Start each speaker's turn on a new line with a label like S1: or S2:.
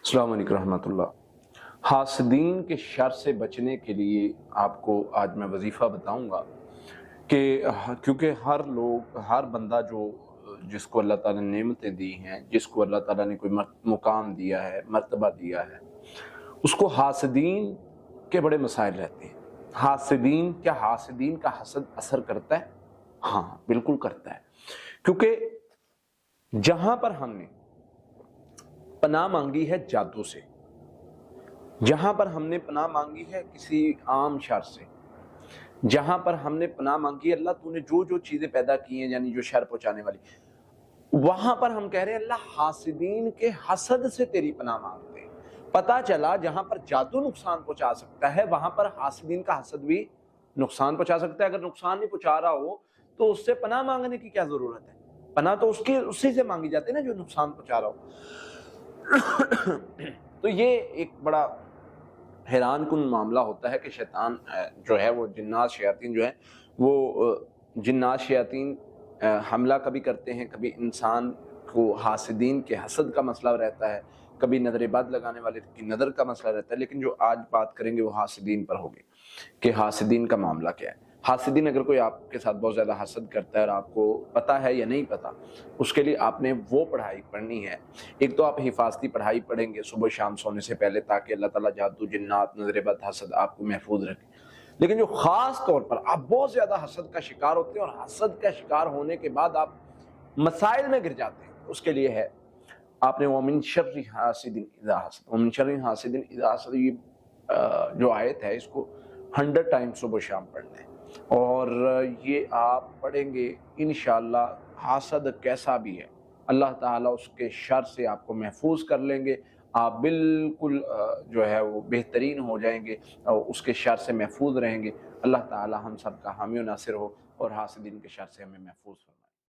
S1: अस्सलाम वालेकुम रहमत उल्लाह। हासदीन के शर से बचने के लिए आपको आज मैं वजीफ़ा बताऊंगा कि क्योंकि हर बंदा जिसको अल्लाह ताला ने नेमतें दी हैं, जिसको अल्लाह ताला ने कोई मुकाम दिया है, मर्तबा दिया है, उसको हासदीन के बड़े मसाइल रहते हैं। क्या हासदीन का हसद असर करता है? हाँ, बिल्कुल करता है। क्योंकि जहां पर हमने पनाह मांगी है जादू से, जहां पर हमने पनाह मांगी है किसी आम शर से, जहां पर हमने पनाह मांगी है अल्लाह तूने जो जो चीजें पैदा की हैं यानी जो शर पहुंचाने वाली, वहां पर हम कह रहे हैं अल्लाह हासिदीन के हसद से तेरी पनाह मांगते हैं। पता चला जहां पर जादू नुकसान पहुंचा सकता है वहां पर हासिदीन का हसद भी नुकसान पहुंचा सकता है। अगर नुकसान नहीं पहुंचा रहा हो तो उससे पनाह मांगने की क्या जरूरत है? पनाह तो उसी से मांगी जाती है ना जो नुकसान पहुंचा रहा हो। तो ये एक बड़ा हैरान कुन मामला होता है कि शैतान जो है वो जिन्नात शयातीन जो है वो जिन्नात शयातीन हमला कभी करते हैं, कभी इंसान को हासिदीन के हसद का मसला रहता है, कभी नजर बद लगाने वाले की नज़र का मसला रहता है। लेकिन जो आज बात करेंगे वो हासिदीन पर होगी कि हासिदीन का मामला क्या है। हासिदीन अगर कोई आपके साथ बहुत ज़्यादा हसद करता है और आपको पता है या नहीं पता, उसके लिए आपने वो पढ़ाई पढ़नी है। एक तो आप हिफाजती पढ़ाई पढ़ेंगे सुबह शाम सोने से पहले, ताकि अल्लाह ताला जादू जिन्नात नजर बद हसद आपको महफूज रखे। लेकिन जो ख़ास तौर पर आप बहुत ज़्यादा हसद का शिकार होते हैं और हसद का शिकार होने के बाद आप मसाइल में गिर जाते हैं, उसके लिए है आपने वमिन शर्रि हासिदिन इज़ा हसद, वमिन शर्रि हासिदिन इज़ा हसद, ये जो आयत है इसको 100 टाइम सुबह शाम पढ़ना है। और ये आप पढ़ेंगे इंशाअल्लाह हासद कैसा भी है अल्लाह ताला उसके शर से आपको महफूज कर लेंगे। आप बिल्कुल जो है वो बेहतरीन हो जाएंगे और उसके शर से महफूज रहेंगे। अल्लाह ताला हम सब का हामी और नासिर हो और हासिदीन के शर से हमें महफूज